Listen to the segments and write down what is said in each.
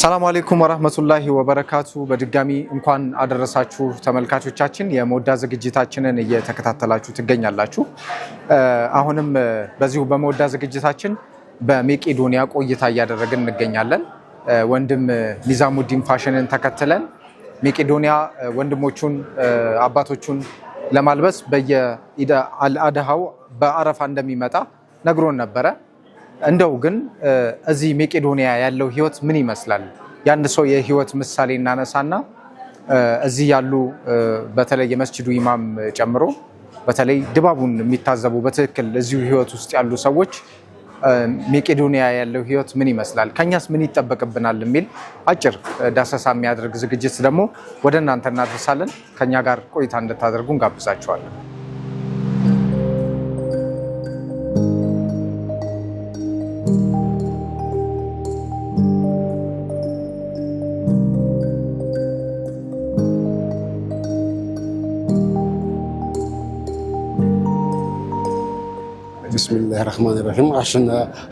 ሰላም አለይኩም ወራህመቱላሂ ወበረካቱ። በድጋሚ እንኳን አደረሳችሁ ተመልካቾቻችን። የመወዳ ዝግጅታችንን እየተከታተላችሁ ትገኛላችሁ። አሁንም በዚሁ በመወዳ ዝግጅታችን በመቄዶንያ ቆይታ እያደረግን እንገኛለን። ወንድም ኒዛሙዲን ፋሽንን ተከትለን መቄዶንያ ወንድሞቹን አባቶቹን ለማልበስ በየኢድ አልአድሃው በአረፋ እንደሚመጣ ነግሮን ነበረ። እንደው ግን እዚህ መቄዶንያ ያለው ህይወት ምን ይመስላል? ያን ሰው የህይወት ምሳሌ እናነሳና እዚህ ያሉ በተለይ የመስጂዱ ኢማም ጨምሮ በተለይ ድባቡን የሚታዘቡ በትክክል እዚሁ ህይወት ውስጥ ያሉ ሰዎች መቄዶንያ ያለው ህይወት ምን ይመስላል፣ ከኛስ ምን ይጠበቅብናል የሚል አጭር ዳሰሳ የሚያደርግ ዝግጅት ደግሞ ወደ እናንተ እናደርሳለን። ከኛ ጋር ቆይታ እንድታደርጉ እንጋብዛችኋለን። ቢስሚላሂ ረህማኒ ረሂም።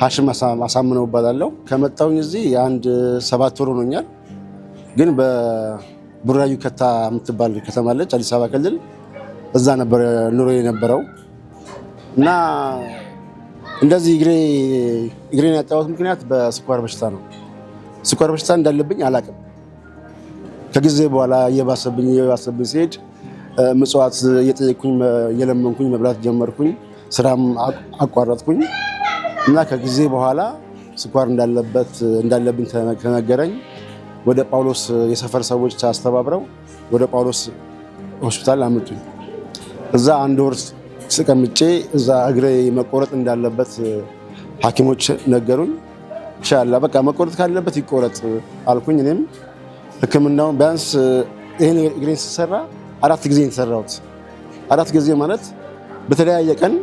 ሀሽም አሳምነው እባላለሁ። ከመጣሁኝ እዚህ አንድ 7 ወር ሆኖኛል። ግን በቡራዩ ከታ የምትባል ከተማ አለች፣ አዲስ አበባ ክልል። እዛ ነበር ኑሮ የነበረው እና እንደዚህ እግሬን ያጣሁት ምክንያት በስኳር በሽታ ነው። ስኳር በሽታ እንዳለብኝ አላቅም። ከጊዜ በኋላ እየባሰብኝ ሲሄድ ምጽዋት እየጠየቅኩኝ እየለመንኩኝ መብላት ጀመርኩኝ። ስራም አቋረጥኩኝ እና ከጊዜ በኋላ ስኳር እንዳለብኝ ተነገረኝ። ወደ ጳውሎስ የሰፈር ሰዎች አስተባብረው ወደ ጳውሎስ ሆስፒታል አመጡኝ። እዛ 1 ወር ተቀምጬ እዛ እግሬ መቆረጥ እንዳለበት ሐኪሞች ነገሩኝ። ኢንሻአላህ በቃ መቆረጥ ካለበት ይቆረጥ አልኩኝ። እኔም ሕክምናውን ቢያንስ ይሄን እግሬን ሲሰራ 4 ጊዜ ተሰራሁት። 4 ጊዜ ማለት በተለያየ ቀን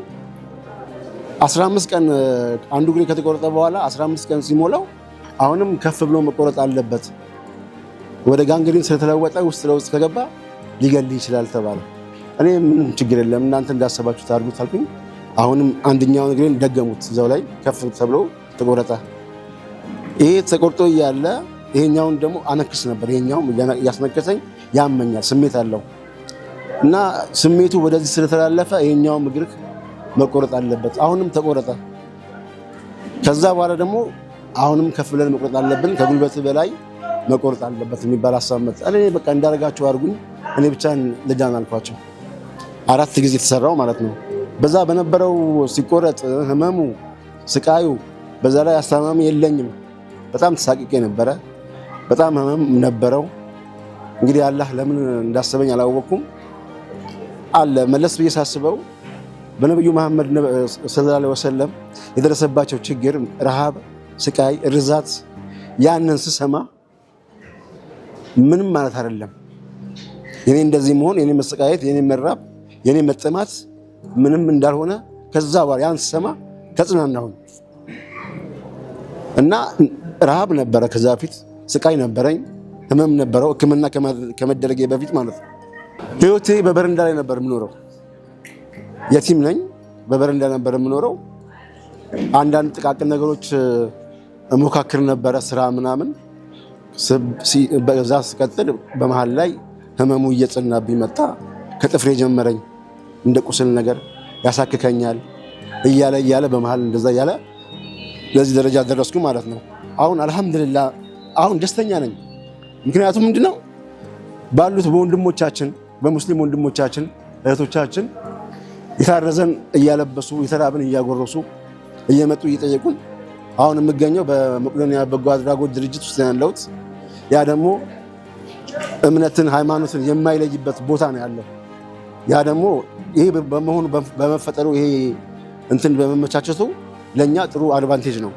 15 ቀን አንዱ እግሬ ከተቆረጠ በኋላ 15 ቀን ሲሞላው አሁንም ከፍ ብሎ መቆረጥ አለበት፣ ወደ ጋንግሪን ስለተለወጠ ውስጥ ለውስጥ ከገባ ሊገል ይችላል ተባለ። እኔ ምንም ችግር የለም እናንተ እንዳሰባችሁ ታርጉት አልኩኝ። አሁንም አንደኛውን እግሬን ደገሙት፣ እዛው ላይ ከፍ ተብሎ ተቆረጠ። ይሄ ተቆርጦ እያለ ይሄኛውን ደግሞ አነክስ ነበር። ይሄኛውም ያስነከሰኝ ያመኛል፣ ስሜት አለው እና ስሜቱ ወደዚህ ስለተላለፈ ይሄኛውም እግር መቆረጥ አለበት። አሁንም ተቆረጠ። ከዛ በኋላ ደግሞ አሁንም ከፍ ብለን መቆረጥ አለብን፣ ከጉልበት በላይ መቆረጥ አለበት የሚባል ሀሳብ መጣ። እኔ በቃ እንዳደረጋችሁ አድርጉኝ፣ እኔ ብቻ ልዳን አልኳቸው። 4 ጊዜ ተሰራው ማለት ነው። በዛ በነበረው ሲቆረጥ ህመሙ፣ ስቃዩ፣ በዛ ላይ አስተማሚ የለኝም። በጣም ተሳቅቄ ነበረ። በጣም ህመም ነበረው። እንግዲህ አላህ ለምን እንዳሰበኝ አላወቅኩም። አለ መለስ ብዬ ሳስበው በነብዩ መሐመድ ሰለላሁ ዐለይሂ ወሰለም የደረሰባቸው ችግር፣ ረሃብ፣ ስቃይ፣ ርዛት ያንን ስሰማ ምንም ማለት አይደለም። የኔ እንደዚህ መሆን፣ የኔ መሰቃየት፣ የኔ መራብ፣ የኔ መጠማት ምንም እንዳልሆነ ከዛ በኋላ ያን ስሰማ ተጽናናሁኝ እና ረሃብ ነበረ፣ ከዛ በፊት ስቃይ ነበረኝ፣ ህመም ነበረው ህክምና ከመደረጌ በፊት ማለት ነው። ህይወቴ በበረንዳ ላይ ነበር የምኖረው። የቲም ነኝ። በበረንዳ ነበር የምኖረው። አንዳንድ ጥቃቅን ነገሮች እሞካክር ነበረ፣ ስራ ምናምን። በዛ ስቀጥል በመሃል ላይ ህመሙ እየጸናብኝ መጣ። ከጥፍሬ ጀመረኝ፣ እንደ ቁስል ነገር ያሳክከኛል እያለ በመሃል እንደዛ እያለ ለዚህ ደረጃ ደረስኩ ማለት ነው። አሁን አልሐምዱሊላህ አሁን ደስተኛ ነኝ። ምክንያቱም ምንድነው ባሉት በወንድሞቻችን በሙስሊም ወንድሞቻችን እህቶቻችን የታረዘን እያለበሱ የተራብን እያጎረሱ እየመጡ እየጠየቁን፣ አሁን የምገኘው በመቄዶንያ በጎ አድራጎት ድርጅት ውስጥ ያለሁት። ያ ደግሞ እምነትን ሃይማኖትን የማይለይበት ቦታ ነው ያለው። ያ ደግሞ ይሄ በመሆኑ በመፈጠሩ ይሄ እንትን በመመቻቸቱ ለኛ ጥሩ አድቫንቴጅ ነው።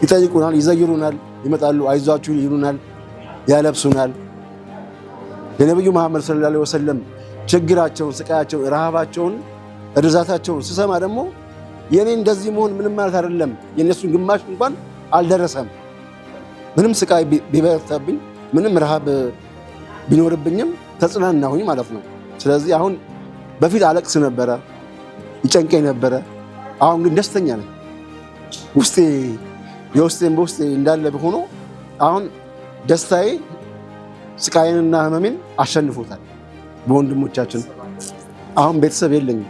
ይጠይቁናል፣ ይዘይሩናል፣ ይመጣሉ፣ አይዟችሁ ይሉናል፣ ያለብሱናል። የነብዩ መሐመድ ሰለላሁ ዐለይሂ ወሰለም ችግራቸውን፣ ስቃያቸውን፣ ረሃባቸውን፣ ርዛታቸውን ስሰማ ደግሞ የኔ እንደዚህ መሆን ምንም ማለት አይደለም፣ የነሱን ግማሽ እንኳን አልደረሰም። ምንም ስቃይ ቢበረታብኝ፣ ምንም ረሃብ ቢኖርብኝም ተጽናናሁኝ ማለት ነው። ስለዚህ አሁን በፊት አለቅስ ነበረ፣ ይጨንቀኝ ነበረ። አሁን ግን ደስተኛ ነኝ። ውስጤ የውስጤን በውስጤ እንዳለ ሆኖ አሁን ደስታዬ ስቃይንና ህመሜን አሸንፎታል በወንድሞቻችን። አሁን ቤተሰብ የለኝም።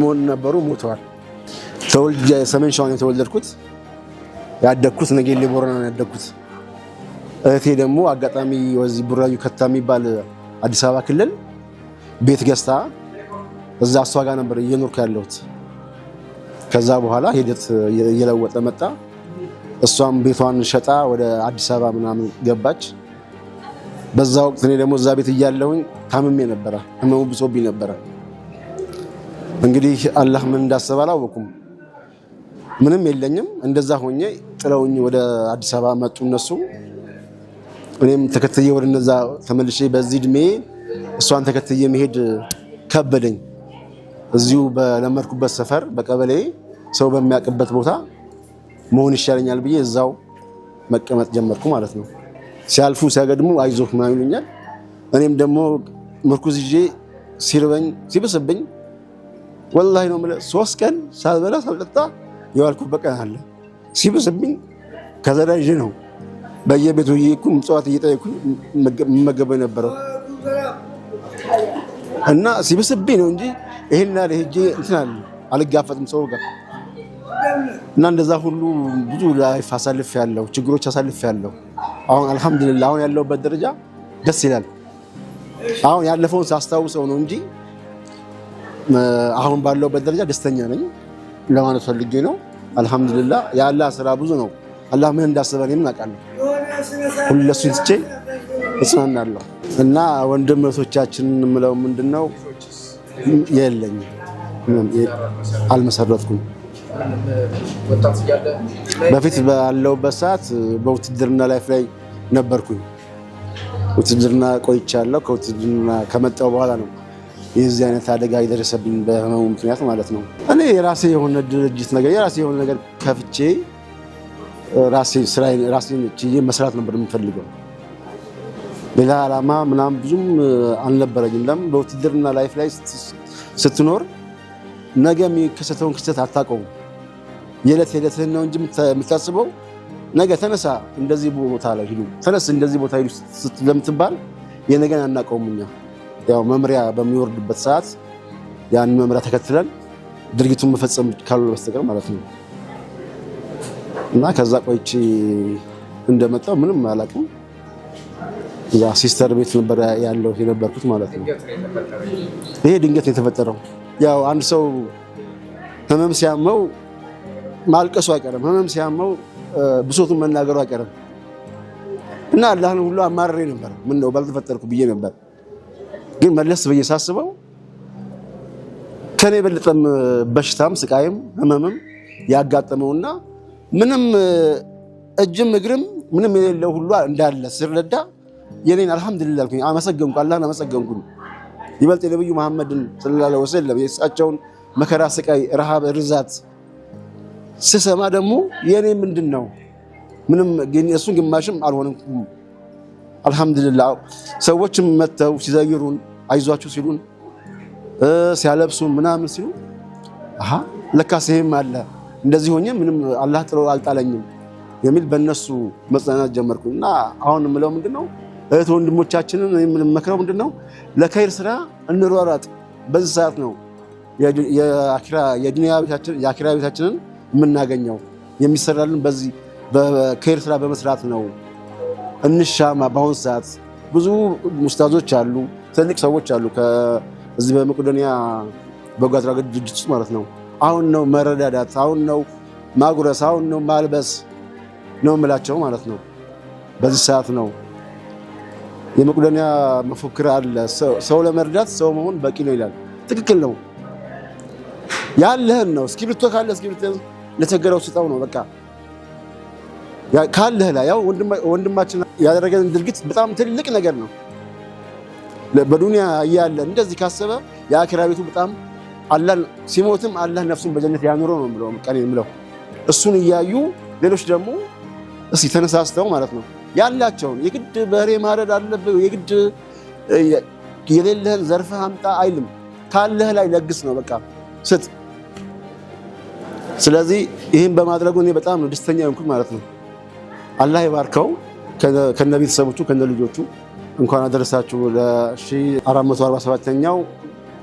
ሞን ነበሩ ሞተዋል። ተወልጄ ሰሜን ሸዋ ነው የተወለድኩት። ያደግኩት ነጌሌ ቦረና ነው ያደግኩት። እህቴ ደግሞ አጋጣሚ ወዚህ ቡራዩ ከታ የሚባል አዲስ አበባ ክልል ቤት ገዝታ እዛ እሷ ጋር ነበር እየኖርኩ ያለሁት። ከዛ በኋላ ሂደት እየለወጠ መጣ። እሷም ቤቷን ሸጣ ወደ አዲስ አበባ ምናምን ገባች። በዛ ወቅት እኔ ደግሞ እዛ ቤት እያለሁኝ ታምሜ ነበረ፣ ህመሙ ብሶብኝ ነበረ። እንግዲህ አላህ ምን እንዳሰበ አላወኩም። ምንም የለኝም። እንደዛ ሆኜ ጥለውኝ ወደ አዲስ አበባ መጡ እነሱ። እኔም ተከትዬ ወደ እነዛ ተመልሼ በዚህ እድሜ እሷን ተከትዬ መሄድ ከበደኝ። እዚሁ በለመድኩበት ሰፈር በቀበሌ ሰው በሚያውቅበት ቦታ መሆን ይሻለኛል ብዬ እዛው መቀመጥ ጀመርኩ ማለት ነው። ሲያልፉ ሲያገድሙ አይዞህ ምናምን ይሉኛል። እኔም ደግሞ ምርኩዝ ይዤ ሲርበኝ ሲብስብኝ ወላሂ ነው የምልህ 3 ቀን ሳልበላ ሳልጠጣ የዋልኩበት ቀን አለ። ሲብስብኝ ከዘራ ይዤ ነው በየቤቱ እየሄድኩ ምጽዋት እየጠየኩ መገበው የነበረው እና ሲብስብኝ ነው እንጂ ይሄን ያህል ሄጄ እንትን አልጋፈጥም ሰው ጋር እና እንደዛ ሁሉ ብዙ ላይፍ አሳልፌያለሁ፣ ችግሮች አሳልፌያለሁ። አሁን አልሐምዱሊላህ አሁን ያለሁበት ደረጃ ደስ ይላል። አሁን ያለፈውን ሳስታውሰው ነው እንጂ አሁን ባለሁበት ደረጃ ደስተኛ ነኝ ለማለት ፈልጌ ነው። አልሐምዱሊላህ የአላህ ስራ ብዙ ነው። አላህ ምን እንዳሰበ እኔም አውቃለሁ። ሁሉ ለሱን ትቼ እጽናናለሁ እና ወንድም እህቶቻችን የምለው ምንድነው የለኝም፣ አልመሰረትኩም። በፊት ባለሁበት ሰዓት በውትድርና ላይፍ ላይ ነበርኩኝ። ውትድርና ቆይቻለሁ። ከውትድርና ከመጣሁ በኋላ ነው የዚህ አይነት አደጋ የደረሰብኝ በህመሙ ምክንያት ማለት ነው። እኔ የራሴ የሆነ ድርጅት ነገር የራሴ የሆነ ነገር ከፍቼ ራሴን ችዬ መስራት ነበር የምፈልገው። ሌላ ዓላማ ምናምን ብዙም አልነበረኝም። ለምን በውትድርና ላይፍ ላይ ስትኖር ነገ የሚከሰተውን ክስተት አታውቀውም። የዕለት ሂደትህን ነው እንጂ የምታስበው። ነገ ተነሳ እንደዚህ ቦታ ላይ ሂዱ፣ ተነስ እንደዚህ ቦታ ሂዱ ለምትባል የነገን አናውቀውም እኛ። ያው መምሪያ በሚወርድበት ሰዓት ያን መምሪያ ተከትለን ድርጊቱን መፈጸም ካልሆነ በስተቀር ማለት ነው። እና ከዛ ቆይቼ እንደመጣው ምንም አላውቅም። ያ ሲስተር ቤት ነበር ያለው የነበርኩት ማለት ነው። ይሄ ድንገት ነው የተፈጠረው። ያው አንድ ሰው ህመም ሲያመው ማልቀሱ አይቀርም፣ ህመም ሲያመው ብሶቱን መናገሩ አይቀርም። እና አላህን ሁሉ አማርሬ ነበር። ምን ነው ባልተፈጠርኩ ብዬ ነበር። ግን መለስ ብዬ ሳስበው ከኔ በለጠም በሽታም ስቃይም ህመምም ያጋጠመውና ምንም እጅም እግርም ምንም የሌለው ሁሉ እንዳለ ሲረዳ የኔን አልሐምዱሊላህ አልኩኝ። አመሰገንኩ፣ አላህን አመሰገንኩ። ይበልጥ የነብዩ መሐመድን ሰለላሁ ዐለይሂ ወሰለም የእሳቸውን መከራ፣ ስቃይ፣ ረሃብ፣ ርዛት ስሰማ ደግሞ የኔ ምንድነው ምንም እሱን ግማሽም አልሆነም። አልሐምዱሊላህ ሰዎችም መተው ሲዘይሩን አይዟችሁ ሲሉን ሲያለብሱን ምናምን ሲሉ አሃ ለካስ ይሄም አለ እንደዚህ ሆኜ ምንም አላህ ጥሎ አልጣለኝም የሚል በእነሱ መጽናናት ጀመርኩና አሁን የምለው ምንድነው እህት ወንድሞቻችንን የምንመክረው ምንድነው ለኸይር ስራ እንሯሯጥ። በዚህ ሰዓት ነው የአኺራ ቤታችንን የምናገኘው። የሚሰራልን በዚህ በኸይር ስራ በመስራት ነው። እንሻማ። በአሁን ሰዓት ብዙ ኡስታዞች አሉ፣ ትልቅ ሰዎች አሉ ከዚህ በመቄዶንያ በጎ አድራጎት ድርጅት ውስጥ ማለት ነው። አሁን ነው መረዳዳት፣ አሁን ነው ማጉረስ፣ አሁን ነው ማልበስ ነው የምላቸው ማለት ነው። በዚህ ሰዓት ነው የመቄዶንያ መፎክር አለ፣ ሰው ለመርዳት ሰው መሆን በቂ ነው ይላል። ትክክል ነው። ያለህን ነው። እስክሪብቶ ካለ እስክሪብቶ ለተቸገረው ስጠው ነው በቃ። ካለህ ላይ ያው ወንድማችን ያደረገን ድርጊት በጣም ትልቅ ነገር ነው። በዱንያ እያለ እንደዚህ ካሰበ የአኺራ ቤቱ በጣም አላህ ሲሞትም አላህ ነፍሱን በጀነት ያኑረው ነው የምለው ቀን የምለው። እሱን እያዩ ሌሎች ደግሞ እስኪ ተነሳስተው ማለት ነው ያላቸውን የግድ በሬ ማረድ አለብህ የግድ የሌለህን ዘርፈህ አምጣ አይልም። ካለህ ላይ ለግስ ነው በቃ ስጥ። ስለዚህ ይህን በማድረጉ እኔ በጣም ደስተኛ ሆንኩኝ ማለት ነው። አላህ ይባርከው። ከነ ቤተሰቦቹ ከነ ልጆቹ እንኳን አደረሳችሁ ለ1447ኛው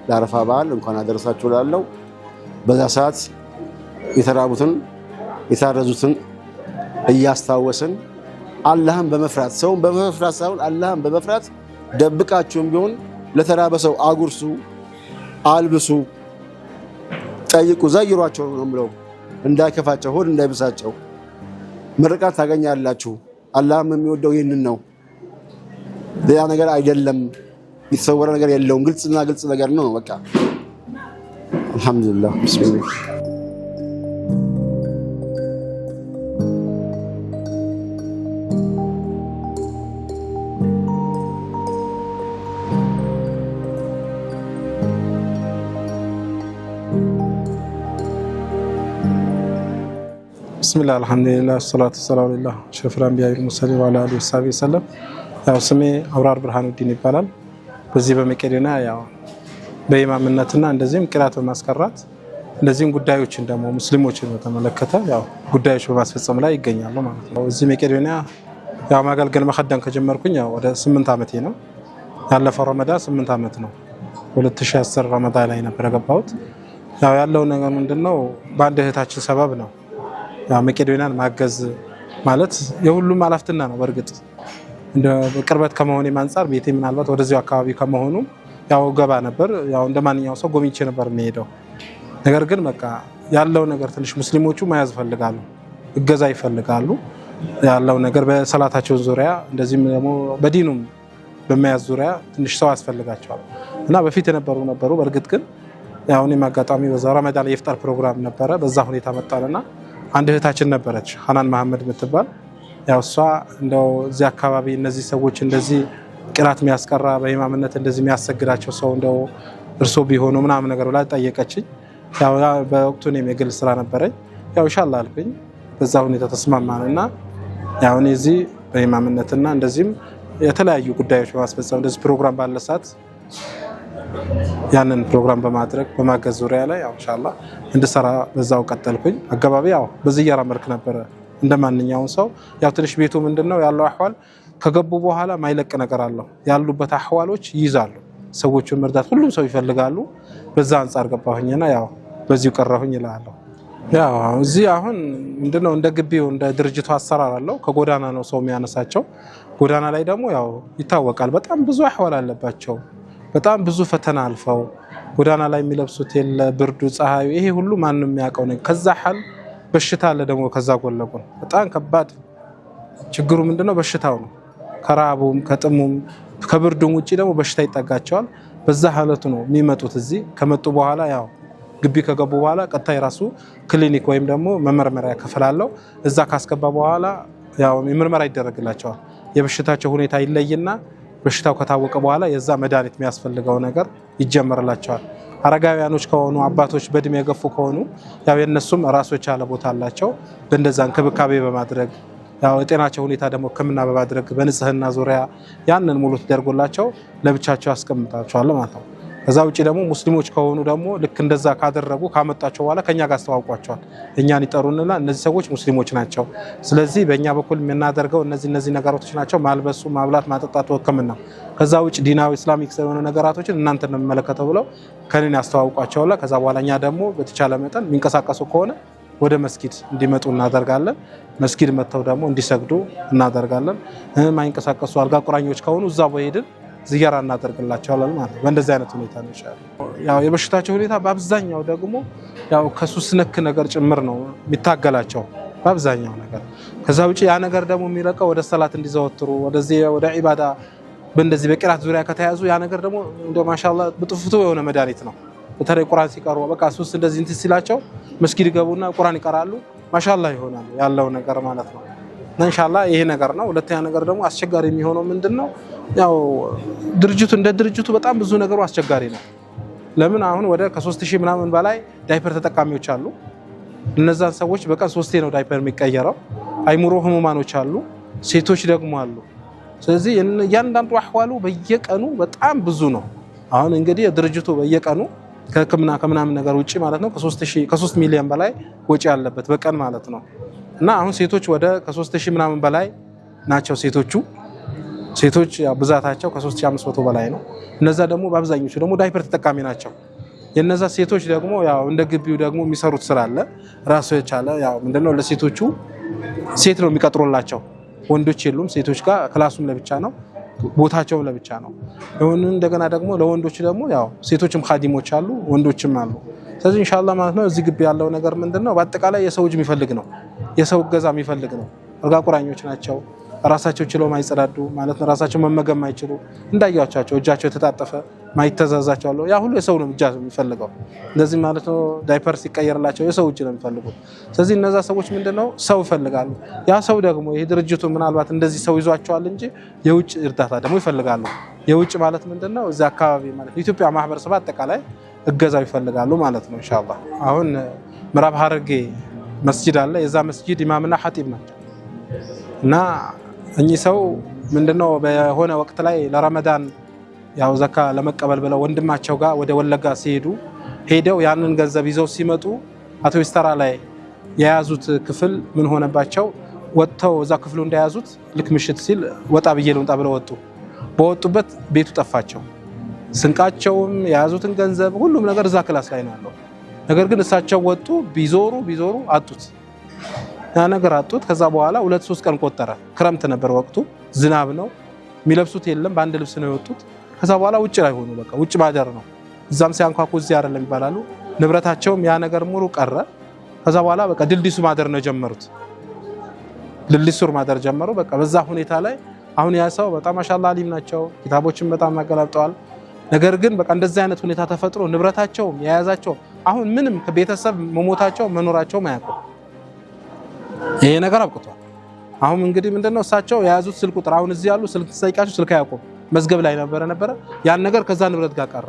ለአረፋ በዓል እንኳን አደረሳችሁ ላለው በዛ ሰዓት የተራቡትን የታረዙትን እያስታወስን አላህን በመፍራት ሰውን በመፍራት ሳይሆን አላህን በመፍራት ደብቃችሁም ቢሆን ለተራበ ሰው አጉርሱ፣ አልብሱ፣ ጠይቁ፣ ዘይሯቸው ነው የምለው። እንዳይከፋቸው ሆድ እንዳይብሳቸው ምርቃት ታገኛላችሁ። አላህም የሚወደው ይህንን ነው፣ ሌላ ነገር አይደለም። የተሰወረ ነገር የለውም። ግልጽና ግልጽ ነገር ነው። በቃ አልሐምዱሊላህ ቢስሚላህ ብስሚላህ አልሐምዱሊላህ ሰላቱ ሰላሙ ዐላ አሽረፊል አንቢያኢ ወልሙርሰሊን ወዐላ አሊሂ ወሰሐቢሂ ወሰለም። ያው ስሜ አብራር ብርሃኑዲን ይባላል። በዚህ በመቄዶንያ ያው በኢማምነትና እንደዚህም ቂራት በማስቀራት እንደዚህም ጉዳዮችን ደግሞ ሙስሊሞችን በተመለከተ ያው ጉዳዮች በማስፈጸም ላይ ይገኛሉ ማለት ነው። እዚህ መቄዶንያ ያው ማገልገል መኸደም ከጀመርኩኝ ያው ወደ 8 ዓመቴ ነው። ያለፈው ረመዳን 8 ዓመት ነው። 2010 ረመዳን ላይ ነበር የገባሁት። ያው ያለው ነገር ምንድነው በአንድ እህታችን ሰበብ ነው። ያው መቄዶንያን ማገዝ ማለት የሁሉም አላፍትና ነው። በእርግጥ እንደ ቅርበት ከመሆኔ አንፃር ቤቴ ምናልባት ወደዚያው አካባቢ ከመሆኑ ያው ገባ ነበር። ያው እንደማንኛውም ሰው ጎብኝቼ ነበር የሚሄደው። ነገር ግን በቃ ያለው ነገር ትንሽ ሙስሊሞቹ መያዝ ፈልጋሉ፣ እገዛ ይፈልጋሉ። ያለው ነገር በሰላታቸው ዙሪያ እንደዚህም ደግሞ በዲኑም በመያዝ ዙሪያ ትንሽ ሰው ያስፈልጋቸዋል እና በፊት ነበሩ። በእርግጥ ግን ያው እኔም አጋጣሚ በዛ ረመዳን ላይ የፍጣር ፕሮግራም ነበረ። በዛ ሁኔታ መጣልና አንድ እህታችን ነበረች ሐናን መሐመድ የምትባል ያው እሷ እንደው እዚህ አካባቢ እነዚህ ሰዎች እንደዚህ ቂራት የሚያስቀራ በኢማምነት እንደዚህ የሚያሰግዳቸው ሰው እንደው እርሶ ቢሆኑ ምናምን ነገር ብላ ጠየቀችኝ። ያው በወቅቱ እኔም የግል ስራ ነበረኝ። ያው ኢንሻአላህ አልኩኝ። በዛ ሁኔታ ተስማማንና ያው እኔ እዚህ በኢማምነትና እንደዚህም የተለያዩ ጉዳዮች በማስፈጸም እንደዚህ ፕሮግራም ባለ ሰዓት ያንን ፕሮግራም በማድረግ በማገዝ ዙሪያ ላይ ያው ኢንሻአላህ እንድሰራ በዛው ቀጠልኩኝ። አገባቢ ያው በዚያራ መልክ ነበረ እንደማንኛውም ሰው። ያው ትንሽ ቤቱ ምንድነው ያለው አህዋል ከገቡ በኋላ ማይለቅ ነገር አለው። ያሉበት አህዋሎች ይይዛሉ። ሰዎችን መርዳት ሁሉም ሰው ይፈልጋሉ። በዛ አንፃር ገባሁኝና ያው በዚሁ ቀረሁኝ እላለሁ። ያው እዚህ አሁን ምንድነው እንደ ግቢው እንደ ድርጅቱ አሰራር አለው። ከጎዳና ነው ሰው የሚያነሳቸው። ጎዳና ላይ ደግሞ ያው ይታወቃል በጣም ብዙ አህዋል አለባቸው። በጣም ብዙ ፈተና አልፈው ጎዳና ላይ የሚለብሱት የለ ብርዱ፣ ፀሐዩ ይሄ ሁሉ ማንም የሚያውቀው ነው። ከዛ ሐል በሽታ አለ ደግሞ ከዛ ጎለጎን በጣም ከባድ ችግሩ ምንድነው በሽታው ነው። ከራቡም ከጥሙም ከብርዱም ውጪ ደግሞ በሽታ ይጠጋቸዋል። በዛ ሐለቱ ነው የሚመጡት። እዚህ ከመጡ በኋላ ያው ግቢ ከገቡ በኋላ ቀጥታ የራሱ ክሊኒክ ወይም ደግሞ መመርመሪያ ክፍል አለው። እዛ ካስገባ በኋላ ያው ምርመራ ይደረግላቸዋል። የበሽታቸው ሁኔታ ይለይና በሽታው ከታወቀ በኋላ የዛ መድኃኒት የሚያስፈልገው ነገር ይጀመርላቸዋል። አረጋውያኖች ከሆኑ አባቶች በእድሜ የገፉ ከሆኑ ያው የነሱም ራሶች ያለ ቦታ አላቸው። በእንደዛ እንክብካቤ በማድረግ ያው የጤናቸው ሁኔታ ደግሞ ሕክምና በማድረግ በንጽህና ዙሪያ ያንን ሙሉ ተደርጎላቸው ለብቻቸው ያስቀምጣቸዋል ማለት ነው። ከዛ ውጪ ደግሞ ሙስሊሞች ከሆኑ ደግሞ ልክ እንደዛ ካደረጉ ካመጣቸው በኋላ ከኛ ጋር አስተዋውቋቸዋል። እኛን ይጠሩንና እነዚህ ሰዎች ሙስሊሞች ናቸው፣ ስለዚህ በእኛ በኩል የምናደርገው እነዚህ ነገራቶች ናቸው፣ ማልበሱ፣ ማብላት፣ ማጠጣቱ፣ ሕክምና። ከዛ ውጪ ዲናዊ ኢስላሚክ የሆኑ ነገራቶችን እናንተ ነው የሚመለከተው ብለው ከኔን ያስተዋውቋቸዋል። ከዛ በኋላ እኛ ደግሞ በተቻለ መጠን የሚንቀሳቀሱ ከሆነ ወደ መስጊድ እንዲመጡ እናደርጋለን። መስጊድ መጥተው ደግሞ እንዲሰግዱ እናደርጋለን። ማይንቀሳቀሱ አልጋ ቁራኞች ከሆኑ እዛ በሄድን ዝያራ እናደርግላቸዋለን ማለት ነው። በእንደዚህ አይነት ሁኔታ ነው ይሻላል። ያው የበሽታቸው ሁኔታ በአብዛኛው ደግሞ ያው ከሱስ ነክ ነገር ጭምር ነው የሚታገላቸው በአብዛኛው ነገር። ከዛ ውጪ ያ ነገር ደግሞ የሚረቀው ወደ ሰላት እንዲዘወትሩ ወደዚህ ወደ ዒባዳ በእንደዚህ በቂራት ዙሪያ ከተያዙ ያ ነገር ደግሞ እንደ ማሻአላህ በጥፍቶ የሆነ መድኃኒት ነው። በተለይ ቁርአን ሲቀሩ በቃ ሱስ እንደዚህ እንትን ሲላቸው መስጊድ ገቡና ቁርአን ይቀራሉ፣ ማሻአላህ ይሆናሉ ያለው ነገር ማለት ነው። ኢንሻአላህ ይሄ ነገር ነው። ሁለተኛ ነገር ደግሞ አስቸጋሪ የሚሆነው ምንድነው ያው ድርጅቱ እንደ ድርጅቱ በጣም ብዙ ነገሩ አስቸጋሪ ነው። ለምን አሁን ወደ ከ3000 ምናምን በላይ ዳይፐር ተጠቃሚዎች አሉ። እነዛን ሰዎች በቀን 3 ነው ዳይፐር የሚቀየረው። አይምሮ ህሙማኖች አሉ፣ ሴቶች ደግሞ አሉ። ስለዚህ እያንዳንዱ አህዋሉ በየቀኑ በጣም ብዙ ነው። አሁን እንግዲህ ድርጅቱ በየቀኑ ከህክምና ከምናምን ነገር ውጪ ማለት ነው ከ3 ሚሊዮን በላይ ወጪ ያለበት በቀን ማለት ነው። እና አሁን ሴቶች ወደ ከ3000 ምናምን በላይ ናቸው ሴቶች ብዛታቸው ከ3500 በላይ ነው። እነዛ ደግሞ በአብዛኞቹ ደግሞ ዳይፐር ተጠቃሚ ናቸው። የነዛ ሴቶች ደግሞ ያው እንደ ግቢው ደግሞ የሚሰሩት ስራ አለ ራሱ የቻለ ያው ምንድነው ለሴቶቹ ሴት ነው የሚቀጥሩላቸው ወንዶች የሉም። ሴቶች ጋር ክላሱም ለብቻ ነው ቦታቸውም ለብቻ ነው። እንደገና ደግሞ ለወንዶች ደግሞ ያው ሴቶችም ኻዲሞች አሉ ወንዶችም አሉ። ስለዚህ ኢንሻአላህ ማለት ነው እዚህ ግቢ ያለው ነገር ምንድነው በአጠቃላይ የሰው እጅ የሚፈልግ ነው። የሰው እገዛ የሚፈልግ ነው። አልጋ ቁራኞች ናቸው። ራሳቸው ችለው ማይጸዳዱ ማለት ነው። ራሳቸው መመገብ ማይችሉ እንዳያቻቸው እጃቸው የተጣጠፈ ማይተዛዛቸው አሉ። ያ ሁሉ የሰው ነው እጅ የሚፈልገው። እንደዚህ ማለት ነው ዳይፐር ሲቀየርላቸው የሰው እጅ ነው የሚፈልጉት። ስለዚህ እነዛ ሰዎች ምንድነው ሰው ይፈልጋሉ። ያ ሰው ደግሞ ይሄ ድርጅቱ ምናልባት እንደዚህ ሰው ይዟቸዋል እንጂ የውጭ እርዳታ ደግሞ ይፈልጋሉ። የውጭ ማለት ምንድነው እዛ አካባቢ ማለት ኢትዮጵያ ማህበረሰብ አጠቃላይ እገዛው ይፈልጋሉ ማለት ነው ኢንሻአላህ። አሁን ምዕራብ ሐረርጌ መስጂድ አለ። የዛ መስጂድ ኢማምና ሐጢብ ናቸው እና እኚህ ሰው ምንድነው በሆነ ወቅት ላይ ለረመዳን ያው ዘካ ለመቀበል ብለው ወንድማቸው ጋር ወደ ወለጋ ሄደው ያንን ገንዘብ ይዘው ሲመጡ አቶ ይስተራ ላይ የያዙት ክፍል ምን ሆነባቸው? ወጥተው እዛ ክፍሉ እንደያዙት ልክ ምሽት ሲል ወጣ ብዬ ልምጣ ብለው ወጡ። በወጡበት ቤቱ ጠፋቸው። ስንቃቸውም የያዙትን ገንዘብ ሁሉም ነገር እዛ ክላስ ላይ ነው ያለው። ነገር ግን እሳቸው ወጡ ቢዞሩ አጡት። ያ ነገር አጡት። ከዛ በኋላ 2-3 ቀን ቆጠረ። ክረምት ነበር ወቅቱ፣ ዝናብ ነው፣ የሚለብሱት የለም፣ በአንድ ልብስ ነው የወጡት። ከዛ በኋላ ውጭ ላይ ሆኑ። በቃ ውጭ ማደር ነው። እዛም ሲያንኳኩ እዚህ አይደለም ይባላሉ። ንብረታቸውም ያ ነገር ሙሉ ቀረ። ከዛ በኋላ በቃ ድልድሱ ማደር ነው ጀመሩት። ድልድሱር ማደር ጀመሩ። በቃ በዛ ሁኔታ ላይ አሁን ያ ሰው በጣም ማሻአላህ አሊም ናቸው። ኪታቦችን በጣም አገላብጠዋል። ነገር ግን በቃ እንደዚህ አይነት ሁኔታ ተፈጥሮ ንብረታቸውም የያዛቸው አሁን ምንም ከቤተሰብ መሞታቸው መኖራቸው ማያውቁ ይሄ ነገር አብቅቷል። አሁን እንግዲህ ምንድነው እሳቸው የያዙት ስልክ ቁጥር አሁን እዚህ ያሉ ስልክ ተሰይቃቸው ስልክ አያውቁም። መዝገብ ላይ ነበረ ያን ነገር ከዛ ንብረት ጋር ቀረ።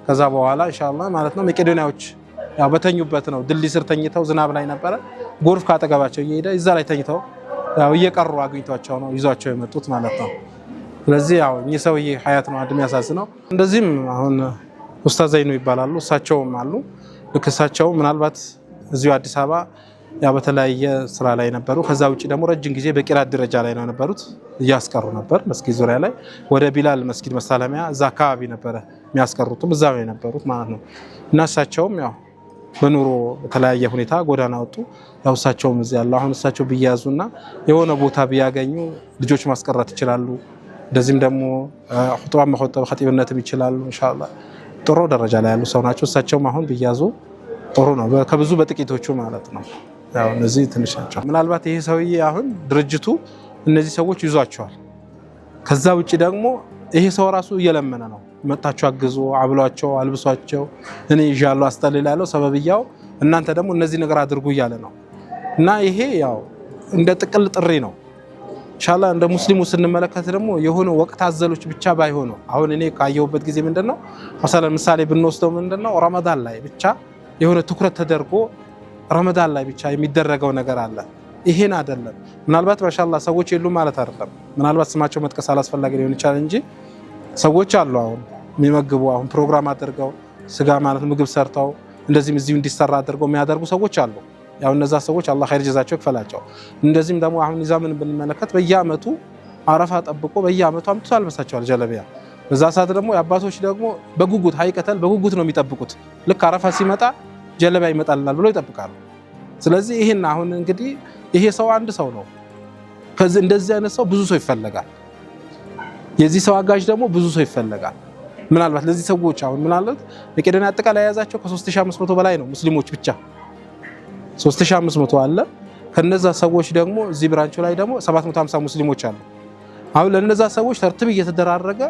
ከዛ በኋላ ኢንሻአላህ ማለት ነው መቄዶንያዎች ያው በተኙበት ነው ድልድይ ስር ተኝተው ዝናብ ላይ ነበረ ጎርፍ ካጠገባቸው እየሄደ እዛ ላይ ተኝተው ያው እየቀሩ አግኝቷቸው ነው ይዟቸው የመጡት ማለት ነው። ስለዚህ ያው እኚህ ሰውዬ ሀያት ነው አድም ያሳዝነው። እንደዚህም አሁን ኡስታዝ ዘይኑ ይባላሉ። እሳቸውም አሉ። ልክ እሳቸው ምናልባት እዚሁ አዲስ አበባ ያው በተለያየ ስራ ላይ ነበሩ። ከዛ ውጪ ደግሞ ረጅም ጊዜ በቂራት ደረጃ ላይ ነው የነበሩት። እያስቀሩ ነበር መስጊድ ዙሪያ ላይ ወደ ቢላል መስጊድ መሳለሚያ እዛ አካባቢ ነበረ የሚያስቀሩትም እዛው የነበሩት ማለት ነው። እና እሳቸውም ያው በኑሮ በተለያየ ሁኔታ ጎዳና ወጡ። ያው እሳቸውም እዚህ ያለው አሁን እሳቸው ቢያዙና የሆነ ቦታ ቢያገኙ ልጆች ማስቀረት ይችላሉ። እንደዚህም ደግሞ ኹጥባ መኹጥባ ኸጢብነትም ይችላሉ። ኢንሻአላህ ጥሩ ደረጃ ላይ ያሉ ሰው ናቸው። እሳቸውም አሁን ቢያዙ ጥሩ ነው ከብዙ በጥቂቶቹ ማለት ነው። ያው እነዚህ ትንሽ ናቸው። ምናልባት ይሄ ሰውዬ አሁን ድርጅቱ እነዚህ ሰዎች ይዟቸዋል። ከዛ ውጪ ደግሞ ይሄ ሰው ራሱ እየለመነ ነው። መጣቸው አግዙ፣ አብሏቸው፣ አልብሷቸው፣ እኔ ይዣለሁ አስጠልላለሁ፣ ሰበብያው እናንተ ደግሞ እነዚህ ነገር አድርጉ እያለ ነው። እና ይሄ ያው እንደ ጥቅል ጥሪ ነው። ኢንሻአላህ እንደ ሙስሊሙ ስንመለከት ደግሞ የሆነ ወቅት አዘሎች ብቻ ባይሆኑ አሁን እኔ ካየሁበት ጊዜ ምንድነው ምሳሌ ብንወስደው ምንድነው ረመዳን ላይ ብቻ የሆነ ትኩረት ተደርጎ ረመዳን ላይ ብቻ የሚደረገው ነገር አለ። ይሄን አይደለም። ምናልባት ማሻአላህ ሰዎች የሉም ማለት አይደለም። ምናልባት ስማቸው መጥቀስ አላስፈላጊ ሊሆን ይችላል እንጂ ሰዎች አሉ አሁን የሚመግቡ አሁን ፕሮግራም አድርገው ስጋ ማለት ምግብ ሰርተው እንደዚህም እዚሁ እንዲሰራ አድርገው የሚያደርጉ ሰዎች አሉ። ያው እነዛ ሰዎች አላህ ኸይር ጀዛቸው ይክፈላቸው። እንደዚህም ደግሞ አሁን ኒዛምን ብንመለከት በየአመቱ አረፋ ጠብቆ በየአመቱ አምጥቶ አልመሳቸዋል ጀለቢያ። በዛ ሰዓት ደግሞ የአባቶች ደግሞ በጉጉት ሀይቀተል በጉጉት ነው የሚጠብቁት። ልክ አረፋ ሲመጣ ጀለቢያ ይመጣልናል ብሎ ይጠብቃሉ። ስለዚህ ይሄን አሁን እንግዲህ ይሄ ሰው አንድ ሰው ነው። ከዚህ እንደዚህ አይነት ሰው ብዙ ሰው ይፈልጋል። የዚህ ሰው አጋዥ ደግሞ ብዙ ሰው ይፈልጋል። ምናልባት ለዚህ ሰዎች አሁን ምናልባት መቄዶንያ አጠቃላይ የያዛቸው ከ3500 በላይ ነው ሙስሊሞች ብቻ 3500 አለ። ከነዛ ሰዎች ደግሞ እዚህ ብራንቹ ላይ ደግሞ 750 ሙስሊሞች አሉ። አሁን ለነዛ ሰዎች ተርቲብ እየተደራረገ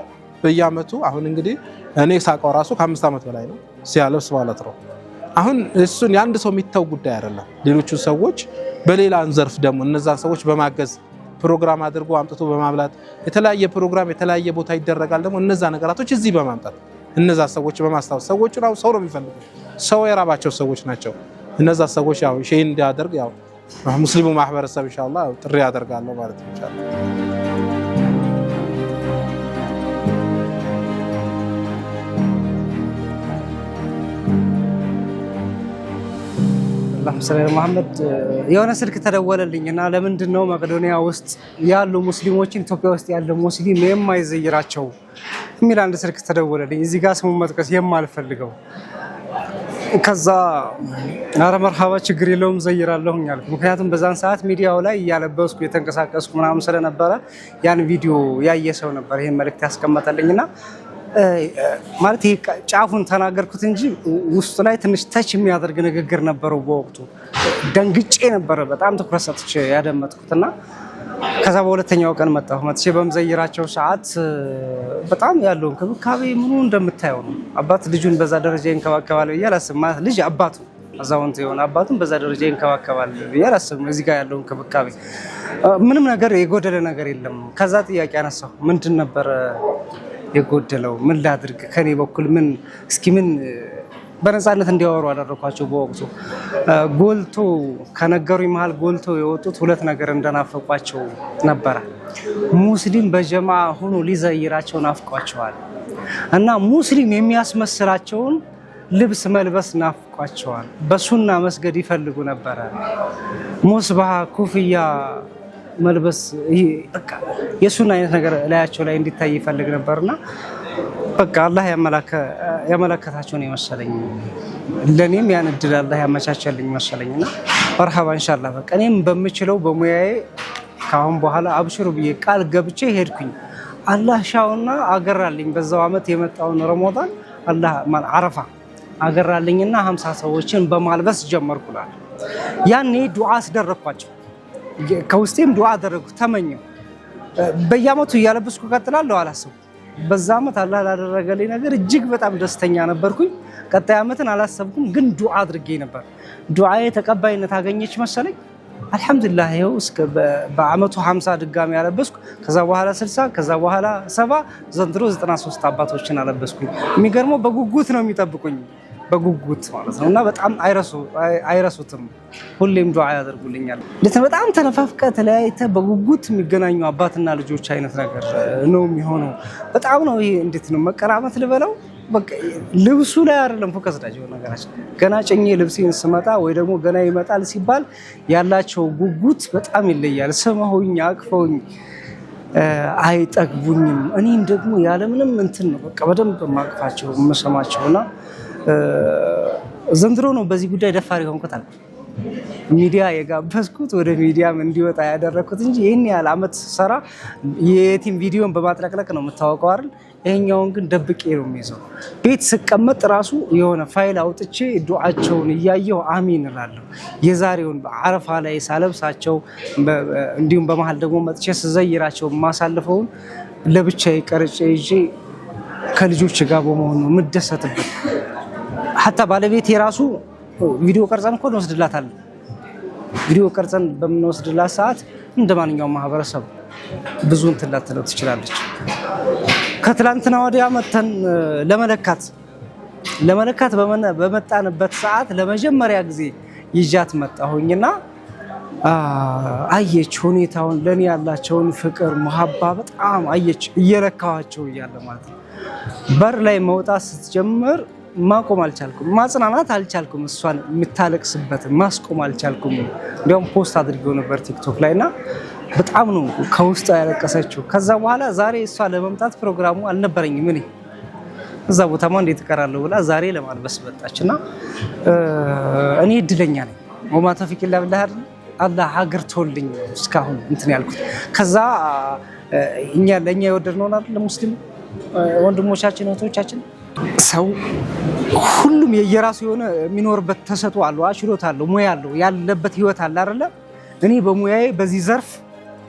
በየአመቱ አሁን እንግዲህ እኔ ሳቀው ራሱ ከ5 አመት በላይ ነው ሲያለብስ ማለት ነው። አሁን እሱን የአንድ ሰው የሚታው ጉዳይ አይደለም። ሌሎቹ ሰዎች በሌላ ዘርፍ ደግሞ እነዛን ሰዎች በማገዝ ፕሮግራም አድርጎ አምጥቶ በማብላት የተለያየ ፕሮግራም የተለያየ ቦታ ይደረጋል። ደግሞ እነዛ ነገራቶች እዚህ በማምጣት እነዛ ሰዎች በማስታወስ ሰዎች ነው ሰው ነው የሚፈልጉት ሰው የራባቸው ሰዎች ናቸው። እነዛ ሰዎች ያው ሼህ እንዲያደርግ ያው ሙስሊሙ ማህበረሰብ ኢንሻአላህ ጥሪ ያደርጋለሁ ማለት ነው ኢንሻአላህ። اللهم صل على محمد የሆነ ስልክ ተደወለልኝና ለምንድነው መቄዶንያ ውስጥ ያሉ ሙስሊሞችን ኢትዮጵያ ውስጥ ያለ ሙስሊም የማይዘይራቸው የሚል አንድ ስልክ ተደወለልኝ እዚህ ጋር ስሙን መጥቀስ የማልፈልገው ከዛ አረ መርሐባ ችግር የለውም ዘይራለሁኝ አልኩ ምክንያቱም በዛን ሰዓት ሚዲያው ላይ ያለበስኩ የተንቀሳቀስኩ ምናምን ስለነበረ ያን ቪዲዮ ያየ ሰው ነበር ይሄን መልእክት ያስቀመጠልኝና ማለት ይሄ ጫፉን ተናገርኩት እንጂ ውስጡ ላይ ትንሽ ተች የሚያደርግ ንግግር ነበረው በወቅቱ ደንግጬ ነበር በጣም ትኩረት ሰጥቼ ያደመጥኩትና ከዛ በሁለተኛው ቀን መጥቼ በመዘይራቸው ሰዓት በጣም ያለው እንክብካቤ ምኑ እንደምታየው ነው አባት ልጁን በዛ ደረጃ ይንከባከባል ያላስማ ልጅ አባቱ አዛውንት የሆነ አባቱን በዛ ደረጃ ይንከባከባል ያላስማ እዚህ ጋር ያለው እንክብካቤ ምንም ነገር የጎደለ ነገር የለም ከዛ ጥያቄ አነሳው ምንድን ነበር የጎደለው ምን ላድርግ ከኔ በኩል ምን እስኪ ምን በነፃነት እንዲያወሩ አደረኳቸው በወቅቱ ጎልቶ ከነገሩኝ መሃል ጎልቶ የወጡት ሁለት ነገር እንደናፈቋቸው ነበር ሙስሊም በጀማ ሆኖ ሊዘይራቸው ናፍቋቸዋል እና ሙስሊም የሚያስመስላቸውን ልብስ መልበስ ናፍቋቸዋል በሱና መስገድ ይፈልጉ ነበር ሙስባህ ኩፍያ መልበስ በቃ የሱና አይነት ነገር ላያቸው ላይ እንዲታይ ይፈልግ ነበርና በቃ አላህ ያመለከታቸው ነው መሰለኝ ለኔም ያን እድል አላህ ያመቻቸልኝ መሰለኝና መርሐባ ኢንሻአላህ በቃ እኔም በምችለው በሙያዬ ካሁን በኋላ አብሽሩ ብዬ ቃል ገብቼ ሄድኩኝ አላህ ሻውና አገራልኝ በዛው አመት የመጣውን ረመዳን አላህ አረፋ አገራልኝና 50 ሰዎችን በማልበስ ጀመርኩላል ያኔ ዱዓ አስደረኳቸው ከውስጤም ዱዓ አደረኩ ተመኘው በየአመቱ ያለበስኩ ቀጥላለሁ አላሰብኩም በዛ አመት አላህ ላደረገልኝ ነገር እጅግ በጣም ደስተኛ ነበርኩኝ ቀጣይ አመትን አላሰብኩም ግን ዱዓ አድርጌ ነበር ዱዓዬ ተቀባይነት አገኘች መሰለኝ አልহামዱሊላህ ይኸው እስከ በአመቱ 50 ድጋሚ ያለበስኩ ከዛ በኋላ 60 ከዛ በኋላ 70 ዘንድሮ 93 አባቶችን አለበስኩኝ የሚገርመው በጉጉት ነው የሚጠብቁኝ በጉጉት ማለት ነውና በጣም አይረሱትም ሁሌም ዱዓ ያደርጉልኛል በጣም ተነፋፍቀ ተለያይተ በጉጉት የሚገናኙ አባትና ልጆች አይነት ነገር ነው የሚሆነው በጣም ነው ይሄ እንዴት ነው መቀራመት ልበለው በቃ ልብሱ ላይ አይደለም ፎከስ ዳጅው ነገራችን ገና ጨኜ ልብሴን ስመጣ ወይ ደግሞ ገና ይመጣል ሲባል ያላቸው ጉጉት በጣም ይለያል ሰማሁኝ አቅፈውኝ አይጠግቡኝም እኔም ደግሞ ያለምንም እንትን ነው በቃ በደንብ ማቅፋቸው መሰማቸውና ዘንድሮ ነው በዚህ ጉዳይ ደፋሪ ሆንኩት አልኩ ሚዲያ የጋበዝኩት ወደ ሚዲያም እንዲወጣ ያደረኩት እንጂ ይሄን ያህል አመት ሰራ የቲም ቪዲዮን በማጥለቅለቅ ነው የምታወቀው አይደል ይሄኛውን ግን ደብቄ ነው የሚይዘው ቤት ስቀመጥ ራሱ የሆነ ፋይል አውጥቼ ዱዓቸውን እያየው አሚን እላለሁ የዛሬውን አረፋ ላይ ሳለብሳቸው እንዲሁም በመሃል ደግሞ መጥቼ ስዘይራቸው ማሳልፈውን ለብቻዬ ቀርጬ ይዤ ከልጆች ጋር በመሆን ነው የምደሰትበት حتى ባለቤቴ ራሱ ቪዲዮ ቀርጸን እኮ እንወስድላታለን ቪዲዮ ቀርጸን በምንወስድላት ሰዓት እንደማንኛውም ማህበረሰብ ብዙ እንትን ላትለው ትችላለች ከትላንትና ወዲያ መተን ለመለካት በመጣንበት ሰዓት ለመጀመሪያ ጊዜ ይጃት መጣሁኝና አየች ሁኔታውን ለኔ ያላቸውን ፍቅር መሐባ በጣም አየች እየለካዋቸው እያለ ማለት ነው በር ላይ መውጣት ስትጀምር ማቆም አልቻልኩም ማጽናናት አልቻልኩም እሷን የምታለቅስበት ማስቆም አልቻልኩም እንደውም ፖስት አድርጌው ነበር ቲክቶክ ላይና በጣም ነው ከውስጧ ያለቀሰችው ከዛ በኋላ ዛሬ እሷ ለመምጣት ፕሮግራሙ አልነበረኝም እዛ ቦታማ እንዴት እቀራለሁ ብላ ዛሬ ለማልበስ መጣችና እኔ እድለኛ ነኝ ወማ ተፊቅ ኢላ ቢላህ አላህ ሀገር ተወልኝ እስካሁን እንትን ያልኩት ከዛ ለኛ የወደድነው አይደል ሙስሊም ወንድሞቻችን እህቶቻችን ሰው ሁሉም የየራሱ የሆነ የሚኖርበት ተሰጥኦ አለው አሽሎት አለው ሙያ አለው ያለበት ህይወት አለ አይደለ እኔ በሙያዬ በዚህ ዘርፍ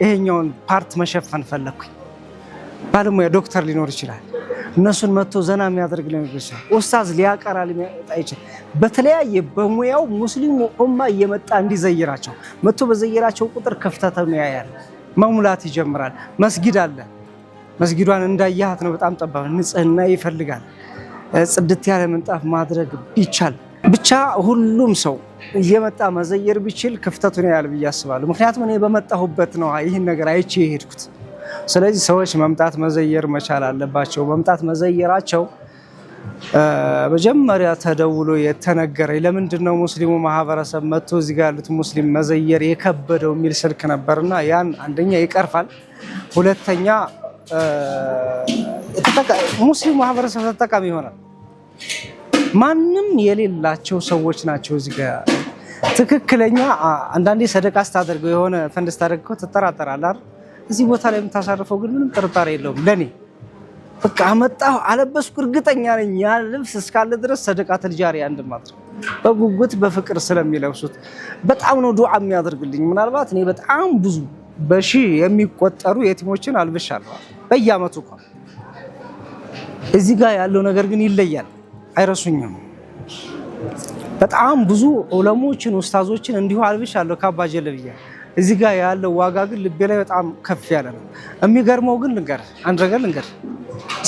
ይሄኛውን ፓርት መሸፈን ፈለኩኝ ባለሙያ ዶክተር ሊኖር ይችላል እነሱን መጥቶ ዘና የሚያደርግ ሊኖር ይችላል ኡስታዝ ሊያቀራ ሊመጣ ይችላል በተለያየ በሙያው ሙስሊሙ ኡማ እየመጣ እንዲዘይራቸው መጥቶ በዘይራቸው ቁጥር ክፍተቱን ያያል መሙላት ይጀምራል መስጊድ አለ መስጊዷን እንዳያሃት ነው በጣም ጠባብ ንጽህና ይፈልጋል ጽድት ያለ ምንጣፍ ማድረግ ይቻል ብቻ ሁሉም ሰው እየመጣ መዘየር ቢችል ክፍተቱን ያያል ብዬ አስባለሁ ምክንያቱም እኔ በመጣሁበት ነው ይሄን ነገር አይቼ ሄድኩት ስለዚህ ሰዎች መምጣት መዘየር መቻል አለባቸው መምጣት መዘየራቸው መጀመሪያ ተደውሎ የተነገረኝ ለምንድነው ሙስሊሙ ማህበረሰብ መጥቶ እዚህ ጋር ያሉት ሙስሊም መዘየር የከበደው የሚል ስልክ ነበርና ያን አንደኛ ይቀርፋል፣ ሁለተኛ ሙስሊም ማህበረሰብ ተጠቃሚ ይሆናል። ማንም የሌላቸው ሰዎች ናቸው እዚህ ጋር ትክክለኛ አንዳንዴ ሰደቃ ስታደርገው የሆነ ፈንድ ስታደርገው ትጠራጠራለህ አይደል? እዚህ ቦታ ላይ የምታሳርፈው ግን ምንም ጥርጣሬ የለውም። ለኔ በቃ አመጣሁ አለበስኩ እርግጠኛ ነኝ ያ ልብስ እስካለ ድረስ ሰደቃተል ጃሪያ እንደማድረግ በጉጉት በፍቅር ስለሚለብሱት በጣም ነው ዱዓ የሚያደርግልኝ። ምናልባት እኔ በጣም ብዙ በሺ የሚቆጠሩ የቲሞችን አልብሻለሁ በየአመቱ እኮ። እዚህ ጋር ያለው ነገር ግን ይለያል፣ አይረሱኝም። በጣም ብዙ ዑለሞችን ኡስታዞችን እንዲሁ አልብሻለሁ ካባ ጀለብያ። እዚህ ጋር ያለው ዋጋ ግን ልቤ ላይ በጣም ከፍ ያለ ነው። የሚገርመው ግን አንድ ነገር ልንገር፣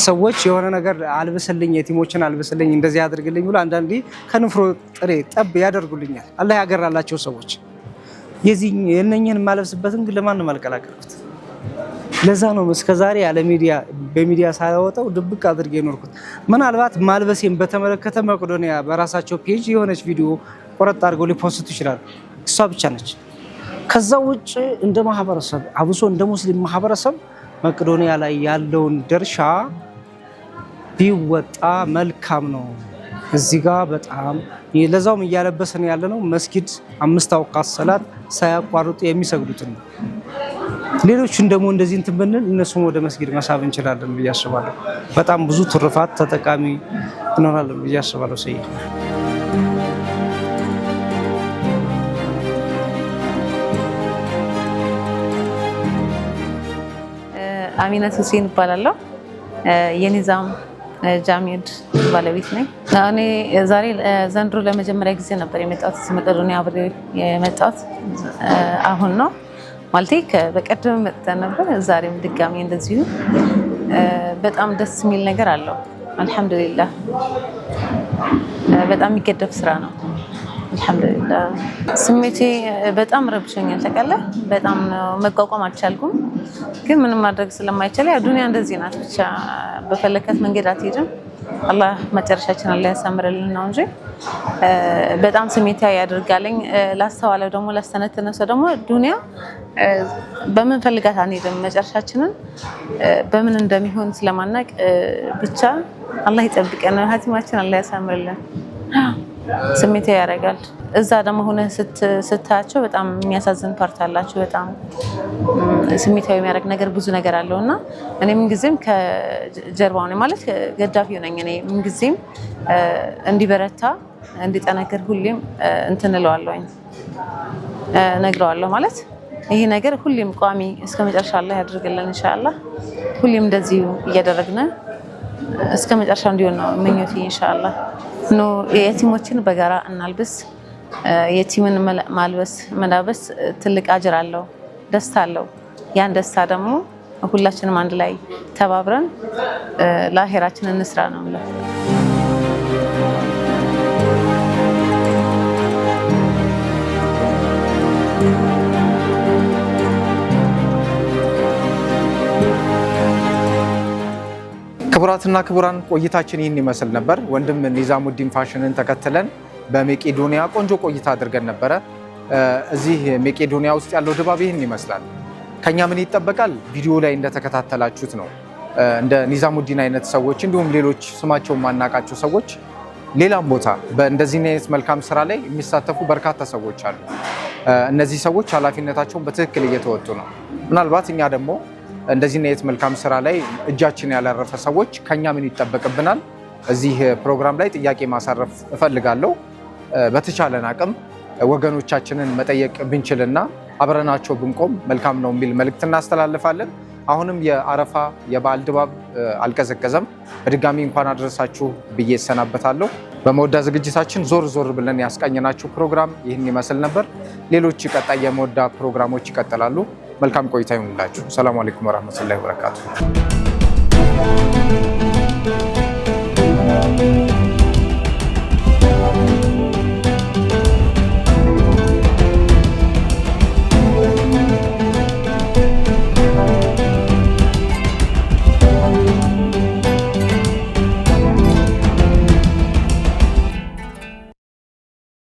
ሰዎች የሆነ ነገር አልብስልኝ፣ የቲሞችን አልብስልኝ፣ እንደዚህ ያደርግልኝ ብሎ አንዳንዴ ከንፍሮ ጥሬ ጠብ ያደርጉልኛል። አላህ ያገራላቸው ሰዎች የእነኝህን የማለብስበትን ግን ለማንም አልቀላቀልኩት። ለዛ ነው እስከዛሬ ያለ ሚዲያ በሚዲያ ሳያወጣው ድብቅ አድርጌ የኖርኩት። ምናልባት ማልበሴን በተመለከተ መቄዶንያ በራሳቸው ፔጅ የሆነች ቪዲዮ ቆረጥ አድርገው ሊፖስቱ ይችላሉ። እሷ ብቻ ነች። ከዛ ውጭ እንደ ማህበረሰብ አብሶ እንደ ሙስሊም ማህበረሰብ መቄዶንያ ላይ ያለውን ድርሻ ቢወጣ መልካም ነው። እዚህ ጋር በጣም ለዛውም እያለበሰን ያለ ነው መስጊድ 5 አውቃት ሰላት ሳያቋርጡ የሚሰግዱትን ነው። ሌሎችን ደግሞ እንደዚህ እንትን ብንል እነሱም ወደ መስጊድ መሳብ እንችላለን ብዬ አስባለሁ። በጣም ብዙ ትርፋት ተጠቃሚ እንሆናለን ብዬ አስባለሁ። ሰይድ አሚነት ሁሴን እባላለሁ። የኒዛም ጃሚድ ባለቤት ነኝ። እኔ ዛሬ ዘንድሮ ለመጀመሪያ ጊዜ ነበር የመጣሁት መቄዶንያ አብሬ የመጣሁት አሁን ነው ማለቴ በቀደም መጥተን ነበር። ዛሬም ድጋሚ እንደዚሁ በጣም ደስ የሚል ነገር አለው። አልሐምዱሊላህ በጣም የሚገደፍ ስራ ነው። አልሐምዱሊላህ ስሜቴ በጣም ረብሾኛል። ተቀለ በጣም መቋቋም አልቻልኩም። ግን ምንም ማድረግ ስለማይቻል ያ ዱንያ እንደዚህ ናት። ብቻ በፈለከት መንገድ አትሄድም። አላህ መጨረሻችን አላህ ያሳምርልን ነው እንጂ በጣም ስሜታዊ ያደርጋልኝ። ላስተዋለው ደግሞ ላስተነተነው ሰው ደግሞ ዱንያ በምን ፈልጋት አንሄድም። መጨረሻችንን በምን እንደሚሆን ስለማናቅ ብቻ አላህ ይጠብቀን። ሀቲማችን አላህ ያሳምርልን። ስሜታዊ ያደርጋል። እዛ ደግሞ ሆነ ስታያቸው በጣም የሚያሳዝን ፓርት አላቸው። በጣም ስሜታዊ የሚያደርግ ነገር ብዙ ነገር አለውና እኔ ምን ጊዜም ከጀርባው ነኝ ማለት ገዳፊው ነኝ። እኔ ምን ጊዜም እንዲበረታ እንዲጠነክር ሁሌም እንትን እለዋለሁኝ ነግረዋለሁ። ማለት ይሄ ነገር ሁሌም ቋሚ እስከ መጨረሻ አላህ ያድርግልን ኢንሻአላህ። ሁሌም እንደዚህ እያደረግን እስከ መጨረሻ እንዲሆን ነው ምኞቴ ኢንሻአላህ። የቲሞችን በጋራ እናልብስ። የቲምን ማልበስ ትልቅ አጅር አለው፣ ደስታ አለው። ያን ደስታ ደግሞ ሁላችንም አንድ ላይ ተባብረን ለአኺራችን እንስራ ነው ማለት ነው። ክቡራትና ክቡራን ቆይታችን ይህን ይመስል ነበር። ወንድም ኒዛሙዲን ፋሽንን ተከትለን በመቄዶንያ ቆንጆ ቆይታ አድርገን ነበረ። እዚህ መቄዶንያ ውስጥ ያለው ድባብ ይህን ይመስላል። ከኛ ምን ይጠበቃል? ቪዲዮ ላይ እንደተከታተላችሁት ነው። እንደ ኒዛሙዲን አይነት ሰዎች እንዲሁም ሌሎች ስማቸውን ማናቃቸው ሰዎች ሌላም ቦታ በእንደዚህ አይነት መልካም ስራ ላይ የሚሳተፉ በርካታ ሰዎች አሉ። እነዚህ ሰዎች ኃላፊነታቸውን በትክክል እየተወጡ ነው። ምናልባት እኛ ደግሞ እንደዚህ አይነት መልካም ስራ ላይ እጃችን ያላረፈ ሰዎች ከኛ ምን ይጠበቅብናል? እዚህ ፕሮግራም ላይ ጥያቄ ማሳረፍ እፈልጋለሁ። በተቻለን አቅም ወገኖቻችንን መጠየቅ ብንችልና አብረናቸው ብንቆም መልካም ነው የሚል መልእክት እናስተላልፋለን። አሁንም የአረፋ የበዓል ድባብ አልቀዘቀዘም። በድጋሚ እንኳን አደረሳችሁ ብዬ እሰናበታለሁ። በመወዳ ዝግጅታችን ዞር ዞር ብለን ያስቃኘናችሁ ፕሮግራም ይህን ይመስል ነበር። ሌሎች ቀጣይ የመወዳ ፕሮግራሞች ይቀጥላሉ። መልካም ቆይታ ይሁንላችሁ። ሰላም አለይኩም ወራህመቱላሂ ወበረካቱ።